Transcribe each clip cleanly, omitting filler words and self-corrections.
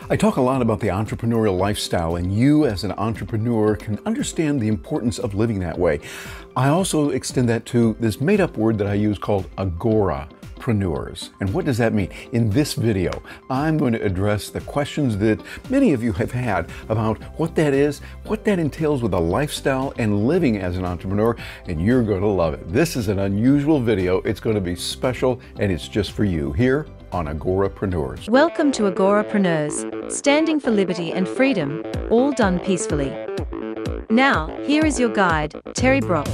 I talk a lot about the entrepreneurial lifestyle, and you as an entrepreneur can understand the importance of living that way. I also extend that to this made-up word that I use called Agorapreneurs. And what does that mean? In this video, I'm going to address the questions that many of you have had about what that is, what that entails with a lifestyle and living as an entrepreneur, and you're going to love it. This is an unusual video. It's going to be special, and it's just for you here on Agorapreneurs. Welcome to Agorapreneurs, standing for liberty and freedom, all done peacefully. Now, here is your guide, Terry Brock.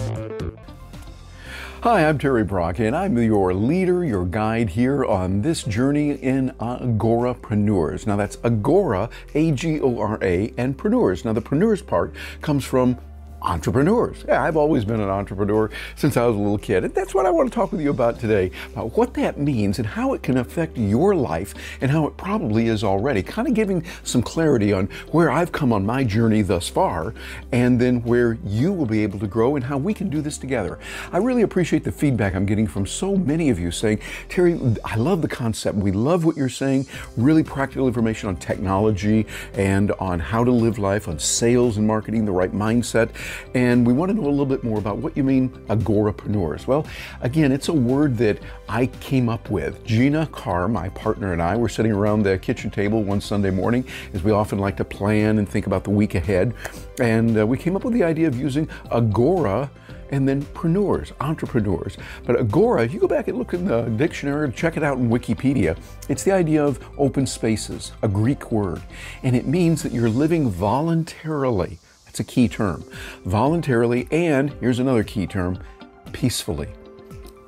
Hi, I'm Terry Brock, and I'm your leader, your guide here on this journey in Agorapreneurs. Now that's Agora, A-G-O-R-A, and preneurs. Now the preneurs part comes from entrepreneurs. Yeah, I've always been an entrepreneur since I was a little kid, and that's what I want to talk with you about today, about what that means and how it can affect your life and how it probably is already, kind of giving some clarity on where I've come on my journey thus far, and then where you will be able to grow and how we can do this together. I really appreciate the feedback I'm getting from so many of you saying, Terry, I love the concept. We love what you're saying. Really practical information on technology and on how to live life, on sales and marketing, the right mindset. And we want to know a little bit more about what you mean Agorapreneurs. Well, again, it's a word that I came up with. Gina Carr, my partner, and I were sitting around the kitchen table one Sunday morning, as we often like to plan and think about the week ahead. And we came up with the idea of using Agora and then preneurs, entrepreneurs. But Agora, if you go back and look in the dictionary, check it out in Wikipedia, it's the idea of open spaces, a Greek word. And it means that you're living voluntarily. That's a key term. Voluntarily, and here's another key term, peacefully.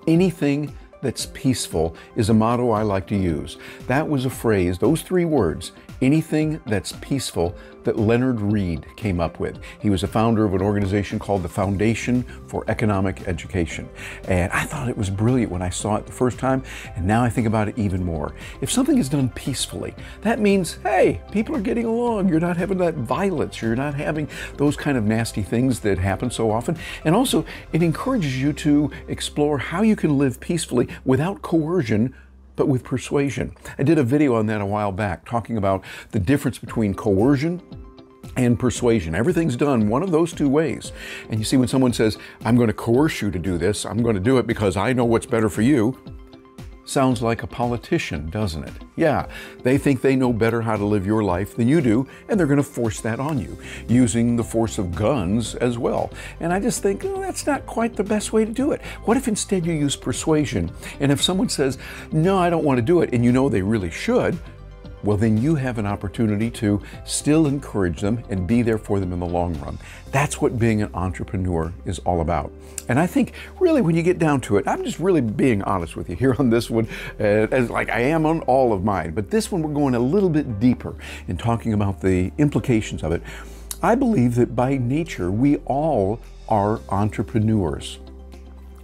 Anything that's peaceful is a motto I like to use. That was a phrase, those three words, anything that's peaceful, that Leonard Read came up with. He was a founder of an organization called the Foundation for Economic Education. And I thought it was brilliant when I saw it the first time, and now I think about it even more. If something is done peacefully, that means, hey, people are getting along. You're not having that violence. You're not having those kind of nasty things that happen so often. And also, it encourages you to explore how you can live peacefully without coercion, but with persuasion. I did a video on that a while back, talking about the difference between coercion and persuasion. Everything's done one of those two ways. And you see, when someone says, I'm going to coerce you to do this, I'm going to do it because I know what's better for you, sounds like a politician, doesn't it? Yeah, they think they know better how to live your life than you do, and they're going to force that on you, using the force of guns as well. And I just think, oh, that's not quite the best way to do it. What if instead you use persuasion? And if someone says, no, I don't want to do it, and you know they really should, well, then you have an opportunity to still encourage them and be there for them in the long run. That's what being an entrepreneur is all about. And I think really when you get down to it, I'm just really being honest with you here on this one, as like I am on all of mine. But this one, we're going a little bit deeper in talking about the implications of it. I believe that by nature, we all are entrepreneurs.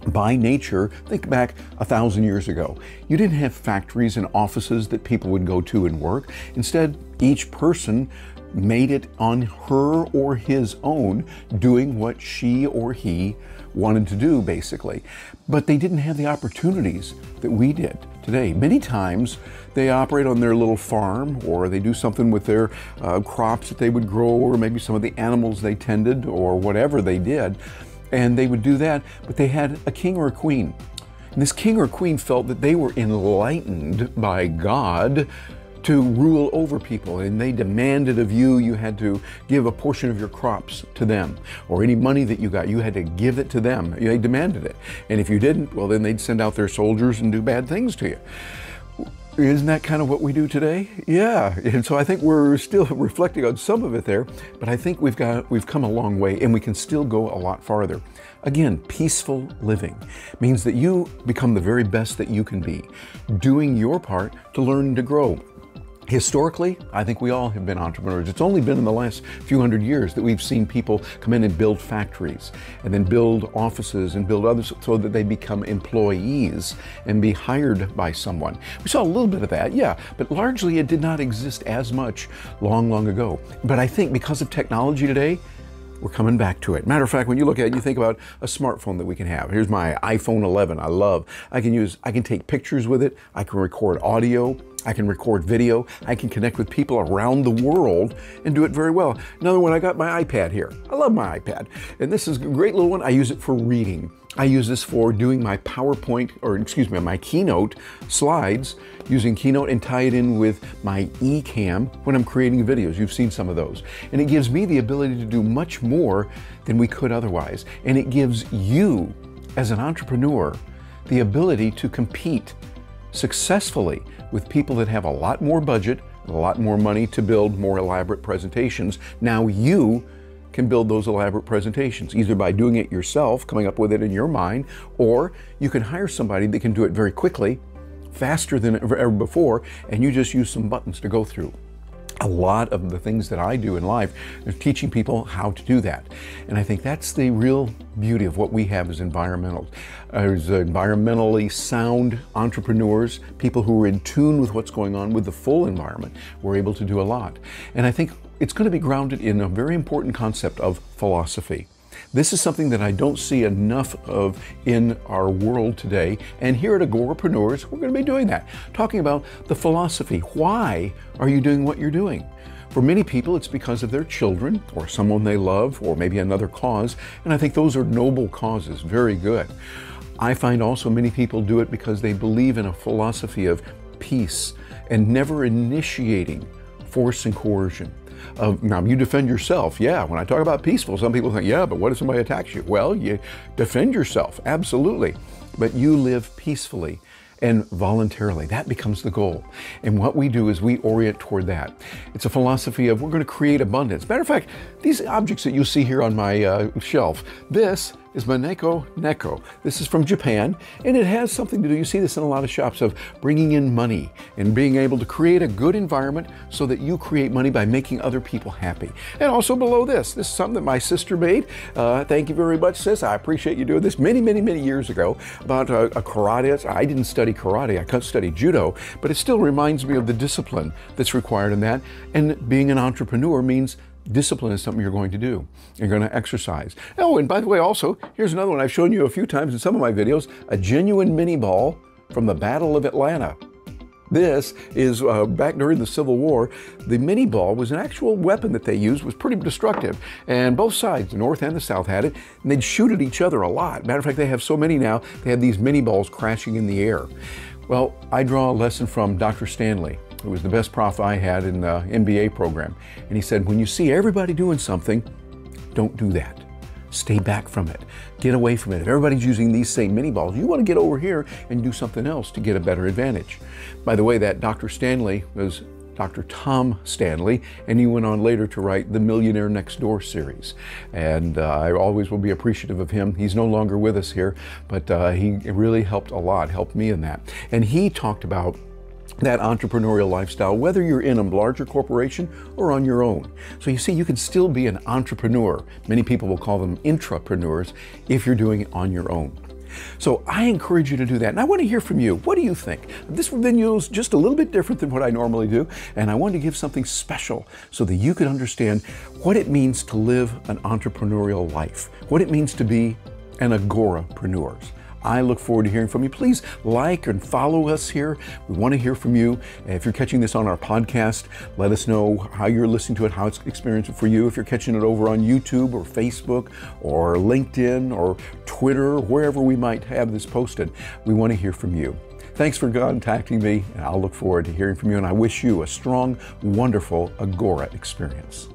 By nature, think back 1,000 years ago. You didn't have factories and offices that people would go to and work. Instead, each person made it on her or his own, doing what she or he wanted to do, basically. But they didn't have the opportunities that we did today. Many times, they operate on their little farm, or they do something with their crops that they would grow, or maybe some of the animals they tended, or whatever they did. And they would do that, but they had a king or a queen. And this king or queen felt that they were enlightened by God to rule over people, and they demanded of you, you had to give a portion of your crops to them, or any money that you got, you had to give it to them. They demanded it. And if you didn't, well, then they'd send out their soldiers and do bad things to you. Isn't that kind of what we do today? Yeah, and so I think we're still reflecting on some of it there, but I think we've come a long way, and we can still go a lot farther. Again, peaceful living means that you become the very best that you can be, doing your part to learn to grow. Historically, I think we all have been entrepreneurs. It's only been in the last few hundred years that we've seen people come in and build factories and then build offices and build others so that they become employees and be hired by someone. We saw a little bit of that, yeah, but largely it did not exist as much long, long ago. But I think because of technology today, we're coming back to it. Matter of fact, when you look at it, you think about a smartphone that we can have. Here's my iPhone 11, I love. I can take pictures with it, I can record audio, I can record video. I can connect with people around the world and do it very well. Another one, I got my iPad here. I love my iPad. And this is a great little one. I use it for reading. I use this for doing my PowerPoint, or excuse me, my Keynote slides, using Keynote, and tie it in with my eCam when I'm creating videos. You've seen some of those. And it gives me the ability to do much more than we could otherwise. And it gives you, as an entrepreneur, the ability to compete successfully with people that have a lot more budget, a lot more money to build more elaborate presentations. Now you can build those elaborate presentations, either by doing it yourself, coming up with it in your mind, or you can hire somebody that can do it very quickly, faster than ever before, and you just use some buttons to go through. A lot of the things that I do in life is teaching people how to do that. And I think that's the real beauty of what we have as environmentally sound entrepreneurs, people who are in tune with what's going on with the full environment. We're able to do a lot. And I think it's going to be grounded in a very important concept of philosophy. This is something that I don't see enough of in our world today. And here at Agorapreneurs, we're going to be doing that, talking about the philosophy. Why are you doing what you're doing? For many people, it's because of their children or someone they love or maybe another cause. And I think those are noble causes, very good. I find also many people do it because they believe in a philosophy of peace and never initiating force and coercion. Now, you defend yourself. Yeah, when I talk about peaceful, some people think, yeah, but what if somebody attacks you? Well, you defend yourself, absolutely. But you live peacefully and voluntarily. That becomes the goal. And what we do is we orient toward that. It's a philosophy of we're going to create abundance. Matter of fact, these objects that you see here on my shelf, this is Maneko Neko. This is from Japan, and it has something to do, you see this in a lot of shops, of bringing in money and being able to create a good environment so that you create money by making other people happy. And also below this is something that my sister made. Thank you very much, sis. I appreciate you doing this many, many, many years ago about a karate. I didn't study karate, I studied judo, but it still reminds me of the discipline that's required in that. And being an entrepreneur means discipline is something you're going to do. You're going to exercise. Oh, and by the way, also, here's another one I've shown you a few times in some of my videos, a genuine mini ball from the Battle of Atlanta. This is back during the Civil War. The mini ball was an actual weapon that they used, was pretty destructive. And both sides, the North and the South, had it, and they'd shoot at each other a lot. Matter of fact, they have so many now, they have these mini balls crashing in the air. Well, I draw a lesson from Dr. Stanley, who was the best prof I had in the MBA program. And he said, when you see everybody doing something, don't do that. Stay back from it. Get away from it. If everybody's using these same mini balls, you want to get over here and do something else to get a better advantage. By the way, that Dr. Stanley was Dr. Tom Stanley, and he went on later to write the Millionaire Next Door series. And I always will be appreciative of him. He's no longer with us here, but he really helped a lot, helped me in that. And he talked about that entrepreneurial lifestyle, whether you're in a larger corporation or on your own. So you see, you can still be an entrepreneur. Many people will call them intrapreneurs if you're doing it on your own. So I encourage you to do that. And I want to hear from you. What do you think? This video is just a little bit different than what I normally do. And I wanted to give something special so that you could understand what it means to live an entrepreneurial life, what it means to be an Agorapreneur. I look forward to hearing from you. Please like and follow us here. We want to hear from you. If you're catching this on our podcast, let us know how you're listening to it, how it's experiencing for you. If you're catching it over on YouTube or Facebook or LinkedIn or Twitter, or wherever we might have this posted, we want to hear from you. Thanks for contacting me, and I'll look forward to hearing from you. And I wish you a strong, wonderful Agora experience.